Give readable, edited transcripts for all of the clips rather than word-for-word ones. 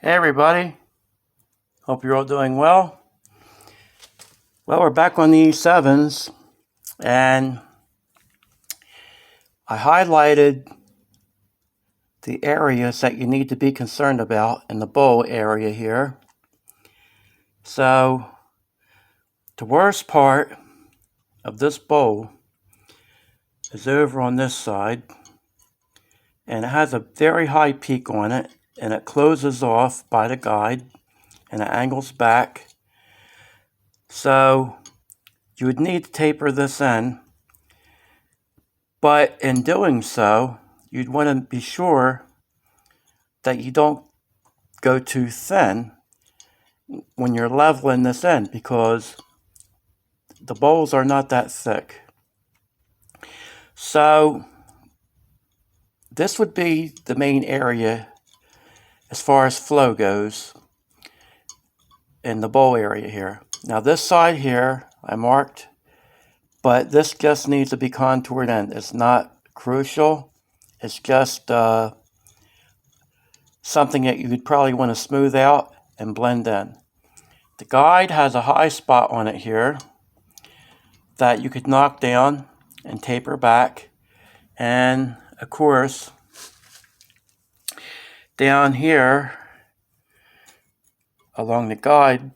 Hey everybody, hope you're all doing well. Well, we're back on the E7s, and I highlighted the areas that you need to be concerned about in the bowl area here. So, the worst part of this bowl is over on this side, and it has a very high peak on it, and it closes off by the guide, and it angles back. So, you would need to taper this in, but in doing so, you'd want to be sure that you don't go too thin when you're leveling this in, because the bowls are not that thick. So this would be the main area as far as flow goes in the bowl area here. Now this side here I marked, but this just needs to be contoured in. It's not crucial. It's just something that you would probably want to smooth out and blend in. The guide has a high spot on it here that you could knock down and taper back. And of course, down here along the guide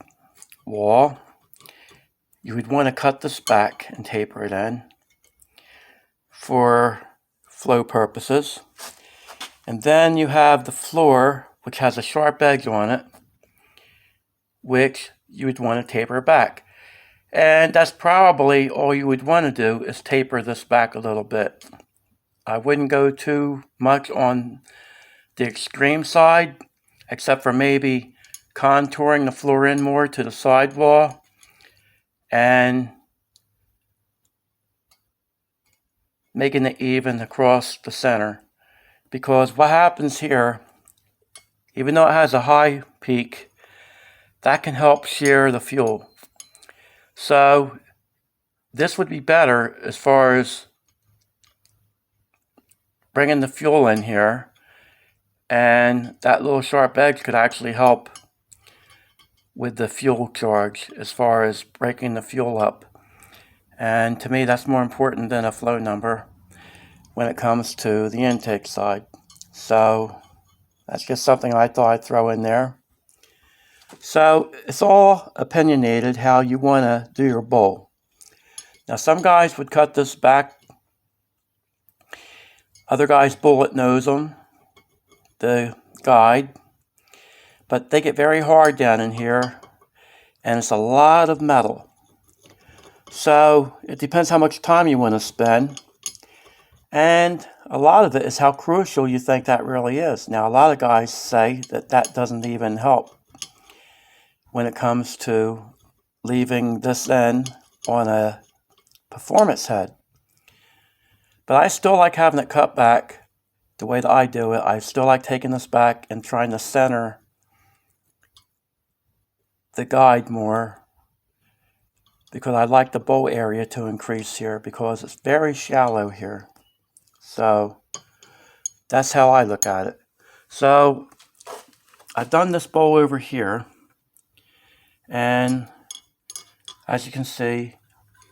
wall, you would want to cut this back and taper it in for flow purposes. And then you have the floor, which has a sharp edge on it, which you would want to taper back. And that's probably all you would want to do, is taper this back a little bit. I wouldn't go too much on the extreme side, except for maybe contouring the floor in more to the side wall and making it even across the center. Because what happens here, even though it has a high peak, that can help shear the fuel. So this would be better as far as bringing the fuel in here, and that little sharp edge could actually help with the fuel charge as far as breaking the fuel up. And to me, that's more important than a flow number when it comes to the intake side. So that's just something I thought I'd throw in there. So it's all opinionated how you want to do your bowl. Now some guys would cut this back, other guys bullet nose them, the guide, but they get very hard down in here, and it's a lot of metal. So it depends how much time you want to spend, and a lot of it is how crucial you think that really is. Now a lot of guys say that that doesn't even help when it comes to leaving this end on a performance head. But I still like having it cut back the way that I do it. I still like taking this back and trying to center the guide more, because I like the bowl area to increase here, because it's very shallow here. So that's how I look at it. So I've done this bowl over here, and as you can see,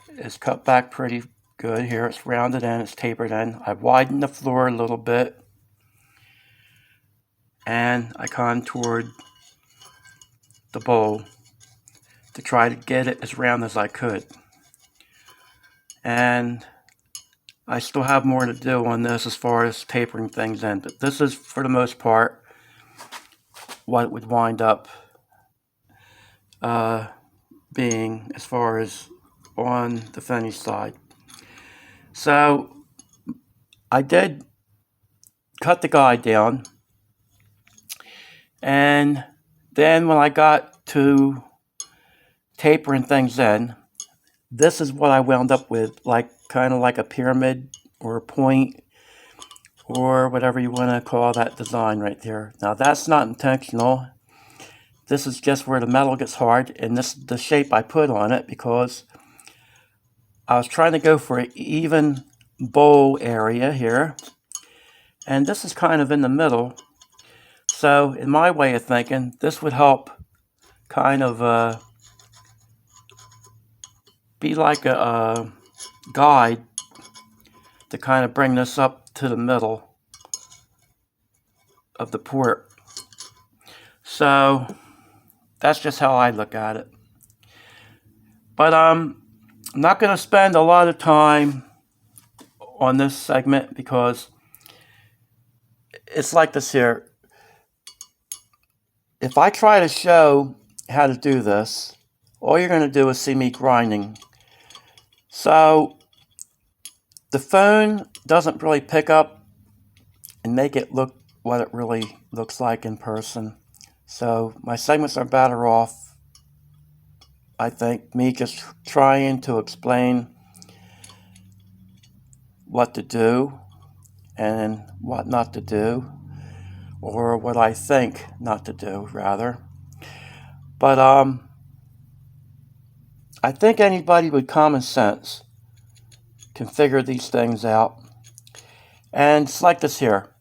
it's cut back pretty good here. It's rounded in, it's tapered in. I've widened the floor a little bit, and I contoured the bowl to try to get it as round as I could. And I still have more to do on this as far as tapering things in, but this is, for the most part, what it would wind up being as far as on the finished side. So I did cut the guide down, and then when I got to tapering things in, this is what I wound up with, like kind of like a pyramid or a point or whatever you want to call that design right there. Now that's not intentional. This is just where the metal gets hard, and this is the shape I put on it because I was trying to go for an even bowl area here, and this is kind of in the middle. So So in my way of thinking, this would help kind of be like a guide to kind of bring this up to the middle of the port. So that's just how I look at it. But I'm not going to spend a lot of time on this segment because it's like this here. If I try to show how to do this, all you're going to do is see me grinding. So the phone doesn't really pick up and make it look what it really looks like in person. So my segments are better off, I think, me just trying to explain what to do and what not to do, or what I think not to do, rather. But I think anybody with common sense can figure these things out. And it's like this here.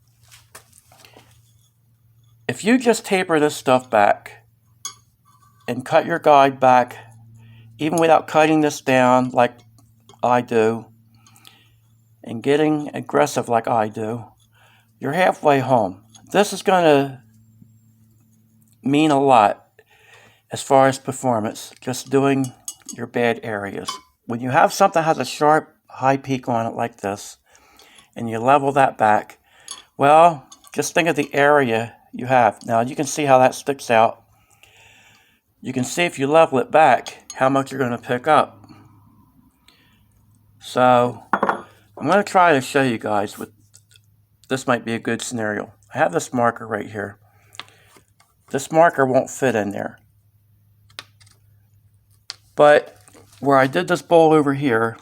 If you just taper this stuff back and cut your guide back, even without cutting this down like I do, and getting aggressive like I do, you're halfway home. This is going to mean a lot as far as performance, just doing your bad areas. When you have something that has a sharp high peak on it like this, and you level that back, well, just think of the area you have. Now you can see how that sticks out. You can see if you level it back, how much you're going to pick up. So I'm going to try to show you guys what this might be a good scenario. I have this marker right here. This marker won't fit in there. But where I did this bowl over here,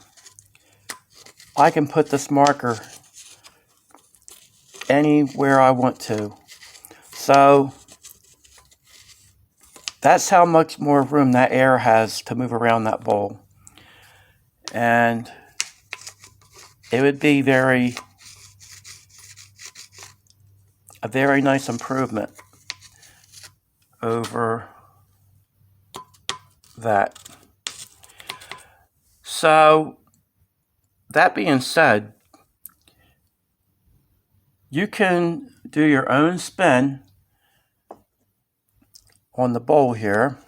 I can put this marker anywhere I want to. So that's how much more room that air has to move around that bowl. And it would be a very nice improvement over that. So that being said, you can do your own spin on the bowl here,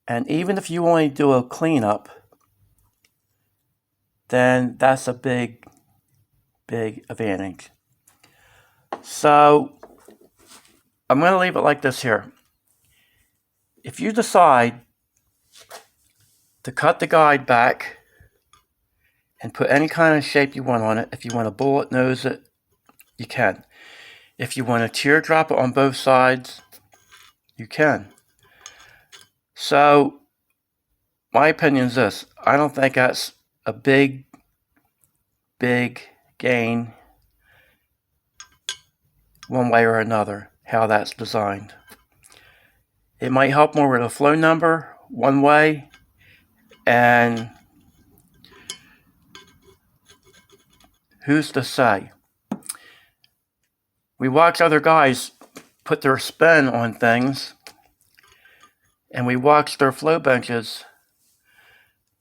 and even if you only do a cleanup, then that's a big advantage. So I'm going to leave it like this here. If you decide to cut the guide back and put any kind of shape you want on it, if you want to bullet nose it, you can. If you want to teardrop it on both sides, you can. So my opinion is this. I don't think that's a big gain one way or another, how that's designed. It might help more with a flow number one way, and who's to say? We watch other guys put their spin on things, and we watch their flow benches,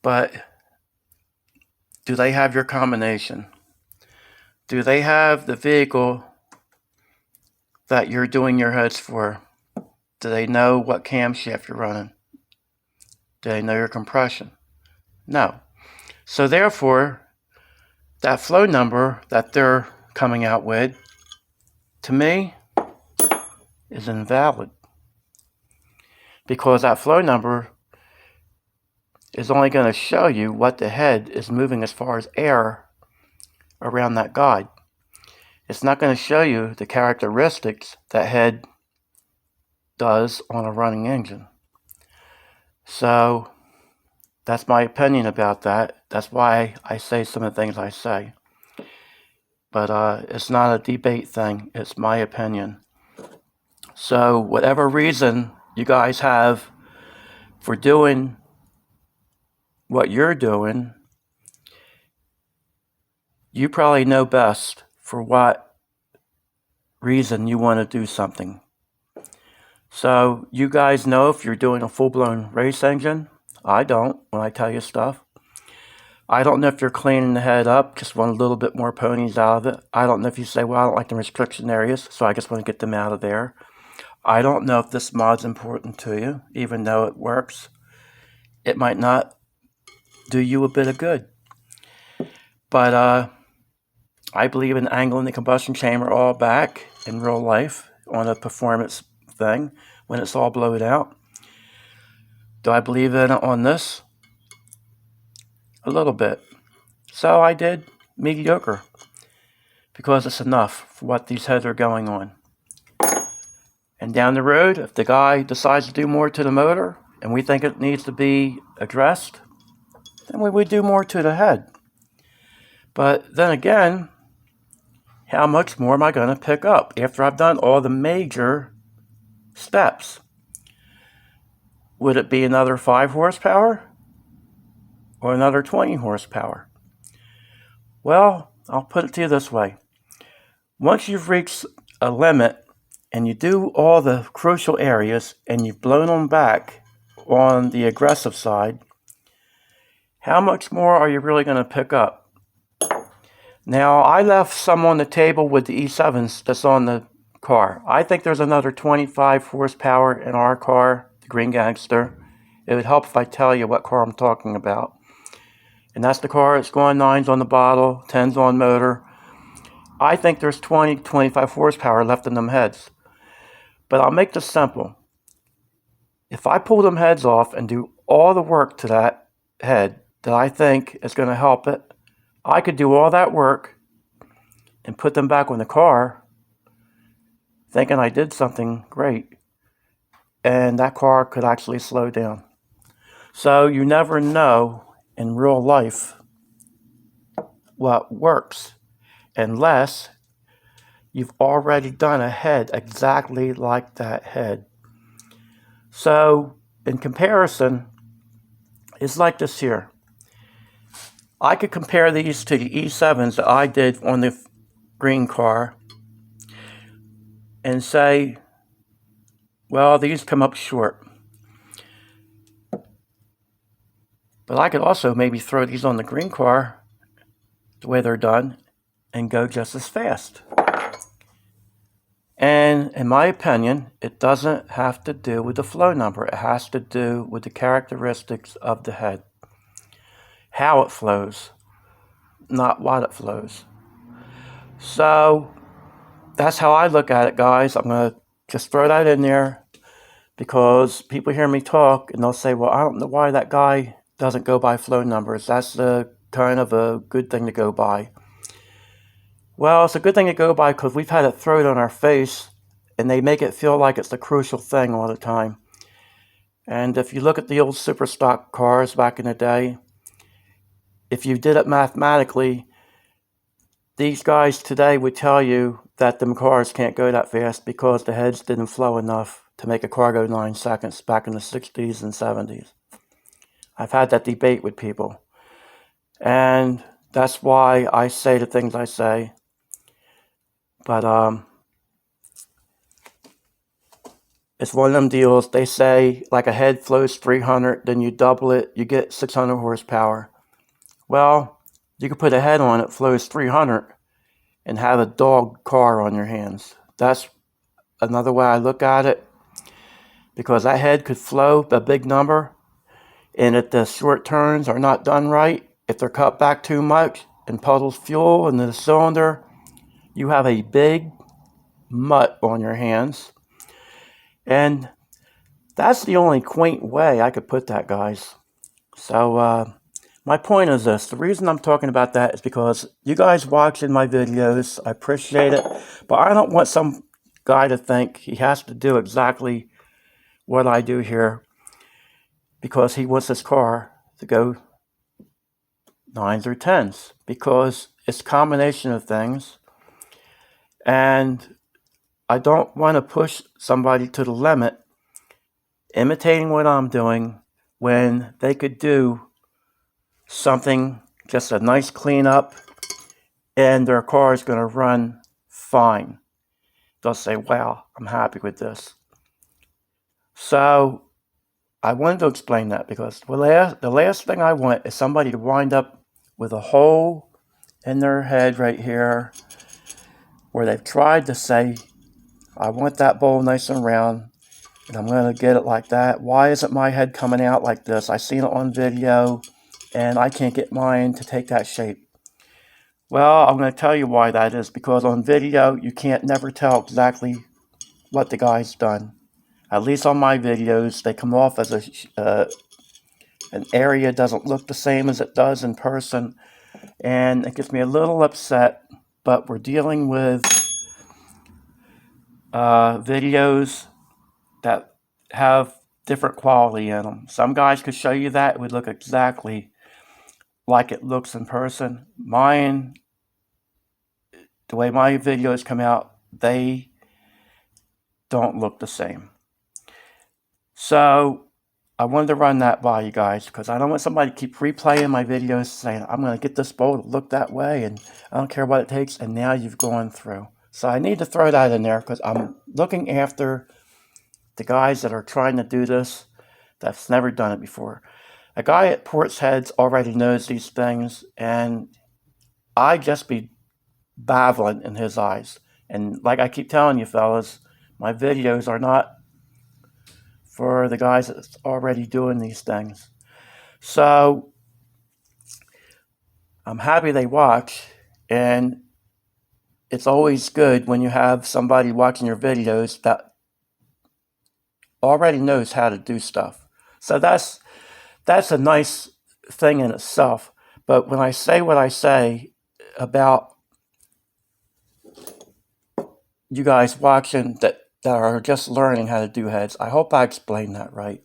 but do they have your combination? Do they have the vehicle that you're doing your heads for? Do they know what camshaft you're running? Do they know your compression? No. So therefore, that flow number that they're coming out with, to me, is invalid. Because that flow number is only going to show you what the head is moving as far as air around that guide. It's not going to show you the characteristics that head does on a running engine. So that's my opinion about that. That's why I say some of the things I say. But it's not a debate thing. It's my opinion. So whatever reason you guys have for doing what you're doing, you probably know best for what reason you want to do something. So you guys know if you're doing a full-blown race engine. I don't when I tell you stuff. I don't know if you're cleaning the head up, just want a little bit more ponies out of it. I don't know if you say, well, I don't like the restriction areas, so I just want to get them out of there. I don't know if this mod's important to you, even though it works. It might not do you a bit of good. But I believe in angling the combustion chamber all back in real life on a performance thing when it's all blowed out. Do I believe in it on this? A little bit. So I did mediocre because it's enough for what these heads are going on. And down the road, if the guy decides to do more to the motor and we think it needs to be addressed, then we would do more to the head. But then again, how much more am I going to pick up after I've done all the major steps? Would it be another 5 horsepower or another 20 horsepower? Well, I'll put it to you this way. Once you've reached a limit and you do all the crucial areas and you've blown them back on the aggressive side, how much more are you really going to pick up? Now, I left some on the table with the E7s that's on the car. I think there's another 25 horsepower in our car, the Green Gangster. It would help if I tell you what car I'm talking about. And that's the car. It's going 9s on the bottle, 10s on motor. I think there's 20, 25 horsepower left in them heads. But I'll make this simple. If I pull them heads off and do all the work to that head that I think is going to help it, I could do all that work and put them back on the car thinking I did something great. And that car could actually slow down. So you never know in real life what works unless you've already done a head exactly like that head. So in comparison, it's like this here. I could compare these to the E7s that I did on the green car and say, well, these come up short. But I could also maybe throw these on the green car the way they're done and go just as fast. And in my opinion, it doesn't have to do with the flow number. It has to do with the characteristics of the head. How it flows, not what it flows. So that's how I look at it, guys. I'm going to just throw that in there because people hear me talk and they'll say, well, I don't know why that guy doesn't go by flow numbers. That's kind of a good thing to go by. Well, it's a good thing to go by because we've had it thrown on our face and they make it feel like it's the crucial thing all the time. And if you look at the old super stock cars back in the day, if you did it mathematically, these guys today would tell you that them cars can't go that fast because the heads didn't flow enough to make a car go 9 seconds back in the 60s and 70s. I've had that debate with people. And that's why I say the things I say. But it's one of them deals. They say like a head flows 300, then you double it, you get 600 horsepower. Well, you could put a head on it flows 300 and have a dog car on your hands. That's another way I look at it, because that head could flow a big number, and if the short turns are not done right, if they're cut back too much and puddles fuel in the cylinder, you have a big mutt on your hands. And that's the only quaint way I could put that, guys. So my point is this. The reason I'm talking about that is because you guys watching my videos, I appreciate it, but I don't want some guy to think he has to do exactly what I do here because he wants his car to go 9s or 10s, because it's a combination of things. And I don't want to push somebody to the limit imitating what I'm doing when they could do something, just a nice cleanup, and their car is going to run fine. they'll say, wow, I'm happy with this. So I wanted to explain that because the last thing I want is somebody to wind up with a hole in their head right here where they've tried to say, I want that bowl nice and round, and I'm going to get it like that. Why isn't my head coming out like this? I've seen it on video, and I can't get mine to take that shape. Well, I'm going to tell you why that is, because on video, you can't never tell exactly what the guy's done. At least on my videos, they come off as an area doesn't look the same as it does in person, and it gets me a little upset, but we're dealing with videos that have different quality in them. Some guys could show you that it would look exactly like it looks in person. Mine, the way my videos come out, they don't look the same. So I wanted to run that by you guys because I don't want somebody to keep replaying my videos saying, I'm going to get this bowl to look that way and I don't care what it takes, and now you've gone through. So I need to throw that in there because I'm looking after the guys that are trying to do this that's never done it before. A guy at Port's Heads already knows these things, and I just be baffling in his eyes. And like I keep telling you fellas, my videos are not for the guys that's already doing these things. So I'm happy they watch, and it's always good when you have somebody watching your videos that already knows how to do stuff. So that's a nice thing in itself. But when I say what I say about you guys watching that are just learning how to do heads, I hope I explained that right.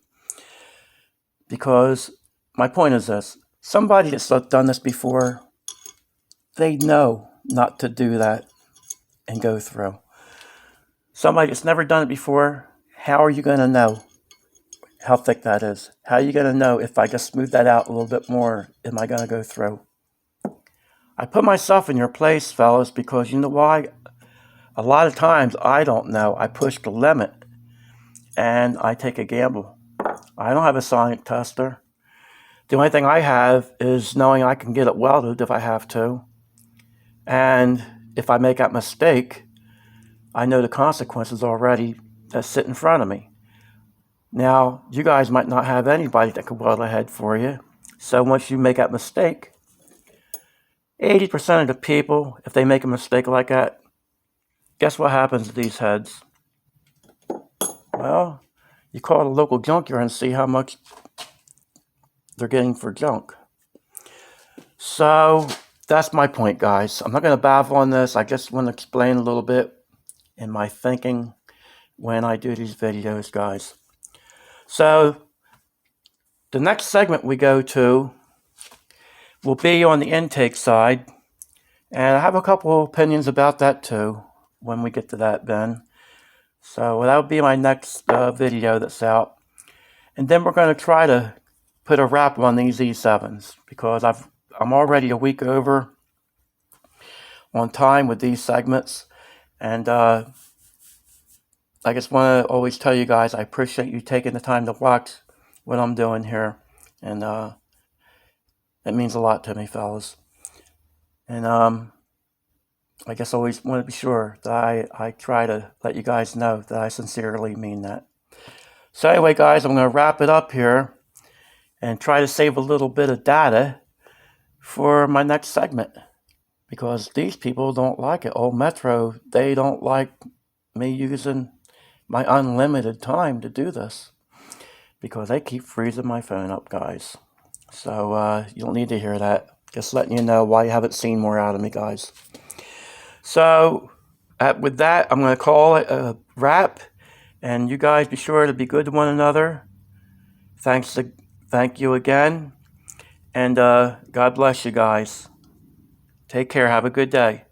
Because my point is this: somebody that's done this before, they know not to do that and go through. Somebody that's never done it before, how are you going to know how thick that is? How are you going to know if I just smooth that out a little bit more, am I going to go through? I put myself in your place, fellas, because you know why? A lot of times I don't know. I push the limit and I take a gamble. I don't have a sonic tester. The only thing I have is knowing I can get it welded if I have to. And if I make that mistake, I know the consequences already that sit in front of me. Now, you guys might not have anybody that can weld a head for you. So once you make that mistake, 80% of the people, if they make a mistake like that, guess what happens to these heads? Well, you call the local junkyard and see how much they're getting for junk. So that's my point, guys. I'm not going to babble on this. I just want to explain a little bit in my thinking when I do these videos, guys. So the next segment we go to will be on the intake side. And I have a couple of opinions about that too when we get to that, Ben. So that'll be my next video that's out. And then we're going to try to put a wrap on these E7s because I'm already a week over on time with these segments. And I just want to always tell you guys I appreciate you taking the time to watch what I'm doing here. And it means a lot to me, fellas. And I guess I always want to be sure that I try to let you guys know that I sincerely mean that. So anyway, guys, I'm going to wrap it up here and try to save a little bit of data for my next segment. Because these people don't like it. Old Metro, they don't like me using my unlimited time to do this. Because they keep freezing my phone up, guys. So you don't need to hear that. Just letting you know why you haven't seen more out of me, guys. So with that, I'm going to call it a wrap. And you guys be sure to be good to one another. Thank you again. And God bless you guys. Take care. Have a good day.